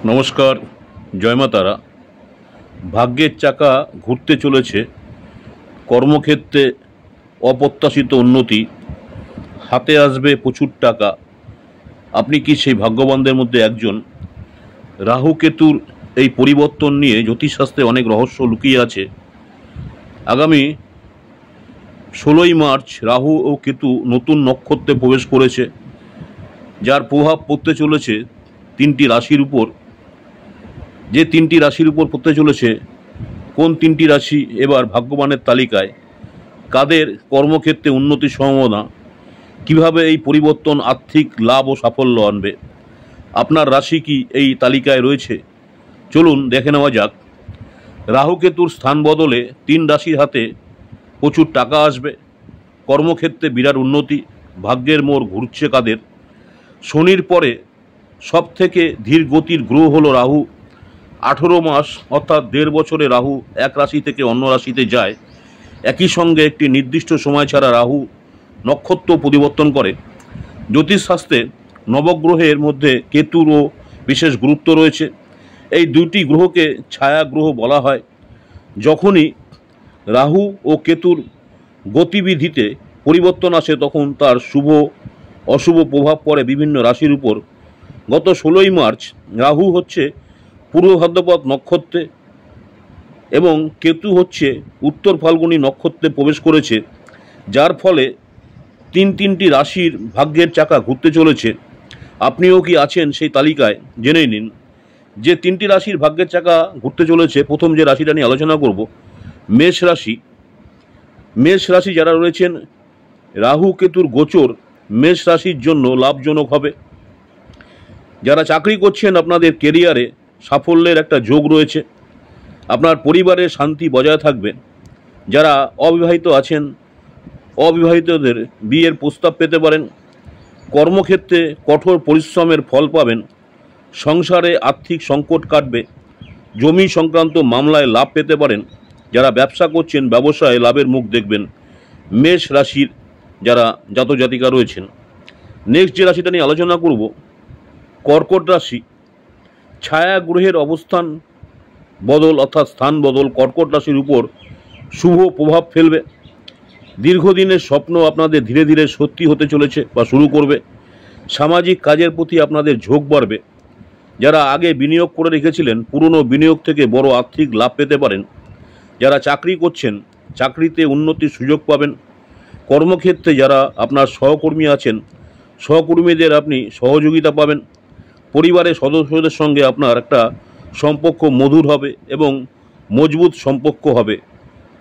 নমস্কার, জয় মা তারা। ভাগ্যের চাকা ঘুরতে চলেছে, কর্মক্ষেত্রে অপ্রত্যাশিত উন্নতি, হাতে আসবে প্রচুর টাকা। আপনি কি সেই ভাগ্যবানদের মধ্যে একজন? রাহু কেতুর এই পরিবর্তন নিয়ে জ্যোতিষশাস্ত্রে অনেক রহস্য লুকিয়ে আছে। আগামী 16ই মার্চ রাহু ও কেতু নতুন নক্ষত্রে প্রবেশ করেছে, যার প্রভাব পড়তে চলেছে তিনটি রাশির উপর। যে তিনটি রাশির উপর পড়তে চলেছে, কোন তিনটি রাশি এবার ভাগ্যবানের তালিকায়, কাদের কর্মক্ষেত্রে উন্নতির সম্ভাবনা, কিভাবে এই পরিবর্তন আর্থিক লাভ ও সাফল্য আনবে, আপনার রাশি কি এই তালিকায় রয়েছে? চলুন দেখে নেওয়া যাক। রাহু কেতুর স্থান বদলে তিন রাশির হাতে প্রচুর টাকা আসবে, কর্মক্ষেত্রে বিরাট উন্নতি, ভাগ্যের মোড় ঘুরছে কাদের। শনির পরে সব থেকে ধীর গতির গ্রহ হলো রাহু। 18 মাস অর্থাৎ 1.5 বছরে রাহু এক রাশি থেকে অন্য রাশিতে যায়। একই সঙ্গে একটি নির্দিষ্ট সময় ছাড়া রাহু নক্ষত্র পরিবর্তন করে। জ্যোতিষশাস্ত্রে নবগ্রহের মধ্যে কেতুরও বিশেষ গুরুত্ব রয়েছে। এই দুটি গ্রহকে ছায়া গ্রহ বলা হয়। যখনই রাহু ও কেতুর গতিবিধিতে পরিবর্তন আসে, তখন তার শুভ অশুভ প্রভাব পড়ে বিভিন্ন রাশির উপর। গত 16ই মার্চ রাহু হচ্ছে পূর্ব ভাদ্রপদ নক্ষত্রে এবং কেতু হচ্ছে উত্তর ফাল্গুনী নক্ষত্রে প্রবেশ করেছে, যার ফলে তিনটি রাশির ভাগ্যের চাকা ঘুরতে চলেছে। আপনিও কি আছেন সেই তালিকায়? জেনে নিন যে তিনটি রাশির ভাগ্যের চাকা ঘুরতে চলেছে। প্রথম যে রাশিটা নিয়ে আলোচনা করব, মেষ রাশি। মেষ রাশি যারা রয়েছেন, রাহু কেতুর গোচর মেষ রাশির জন্য লাভজনক হবে। যারা চাকরি করছেন, আপনাদের কেরিয়ারে সাফল্যের একটা যোগ রয়েছে। আপনার পরিবারের শান্তি বজায় থাকবে। যারা অবিবাহিত আছেন, অবিবাহিতদের বিয়ের প্রস্তাব পেতে পারেন। কর্মক্ষেত্রে কঠোর পরিশ্রমের ফল পাবেন। সংসারে আর্থিক সংকট কাটবে। জমি সংক্রান্ত মামলায় লাভ পেতে পারেন। যারা ব্যবসা করছেন, ব্যবসায় লাভের মুখ দেখবেন। মেষ রাশির যারা জাতক জাতিকা রয়েছেন। নেক্সট যে রাশিটা নিয়ে আলোচনা করব, কর্কট রাশি। ছায়া গ্রহের অবস্থান বদল অর্থাৎ স্থান বদল কর্কট রাশির উপর শুভ প্রভাব ফেলবে। দীর্ঘদিনের স্বপ্ন আপনাদের ধীরে ধীরে সত্যি হতে চলেছে বা শুরু করবে। সামাজিক কাজের প্রতি আপনাদের ঝোঁক বাড়বে। যারা আগে বিনিয়োগ করে রেখেছিলেন, পুরনো বিনিয়োগ থেকে বড় আর্থিক লাভ পেতে পারেন। যারা চাকরি করছেন, চাকরিতে উন্নতির সুযোগ পাবেন। কর্মক্ষেত্রে যারা আপনার সহকর্মী আছেন, সহকর্মীদের আপনি সহযোগিতা পাবেন। পরিবারের সদস্যদের সঙ্গে আপনার একটা সম্পর্ক মধুর হবে এবং মজবুত সম্পর্ক হবে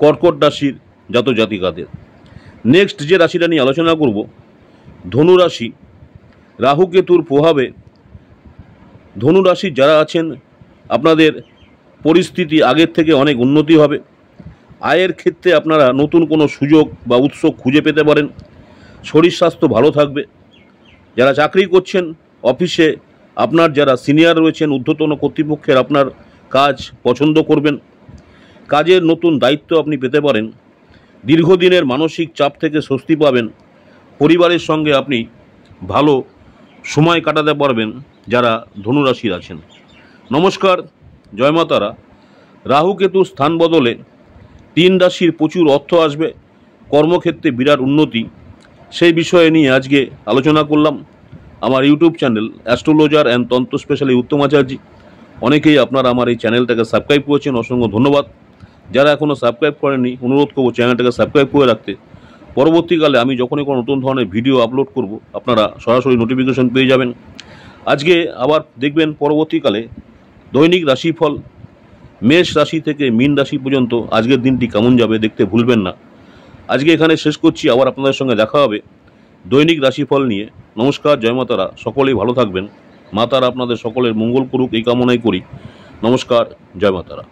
কর্কট রাশির জাতক জাতিকাদের। নেক্সট যে রাশিটা নিয়ে আলোচনা করব, ধনু রাশি। রাহু কেতুর প্রভাবে ধনু রাশির যারা আছেন, আপনাদের পরিস্থিতি আগের থেকে অনেক উন্নতি হবে। আয়ের ক্ষেত্রে আপনারা নতুন কোনো সুযোগ বা উৎস খুঁজে পেতে পারেন। শরীর স্বাস্থ্য ভালো থাকবে। যারা চাকরি করছেন, অফিসে আপনার যারা সিনিয়র রয়েছেন, ঊর্ধ্বতন কর্তৃপক্ষের আপনার কাজ পছন্দ করবেন। কাজের নতুন দায়িত্ব আপনি পেতে পারেন। দীর্ঘদিনের মানসিক চাপ থেকে স্বস্তি পাবেন। পরিবারের সঙ্গে আপনি ভালো সময় কাটাতে পারবেন যারা ধনুরাশির আছেন। নমস্কার, জয় মা তারা। রাহু কেতুর স্থান বদলে তিন রাশির প্রচুর অর্থ আসবে, কর্মক্ষেত্রে বিরাট উন্নতি, সেই বিষয়ে নিয়ে আজকে আলোচনা করলাম। আমার ইউটিউব চ্যানেল অ্যাস্ট্রোলজার অ্যান্ড তন্ত্র স্পেশালি উত্তম আচার্যি। অনেকেই আপনারা আমার এই চ্যানেলটাকে সাবস্ক্রাইব করেছেন, অসংখ্য ধন্যবাদ। যারা এখনও সাবস্ক্রাইব করেননি, অনুরোধ করবো চ্যানেলটাকে সাবস্ক্রাইব করে রাখতে। পরবর্তীকালে আমি যখনই কোনো নতুন ধরনের ভিডিও আপলোড করব, আপনারা সরাসরি নোটিফিকেশন পেয়ে যাবেন। আজকে আবার দেখবেন পরবর্তীকালে দৈনিক রাশিফল মেষ রাশি থেকে মীন রাশি পর্যন্ত আজকের দিনটি কেমন যাবে দেখতে ভুলবেন না। আজকে এখানে শেষ করছি, আবার আপনাদের সঙ্গে দেখা হবে দৈনিক রাশিফল নিয়ে। নমস্কার, জয় মা তারা। সকলেই ভালো থাকবেন। মা তারা আপনাদের সকলের মঙ্গল করুক এই কামনাই করি। নমস্কার, জয় মা তারা।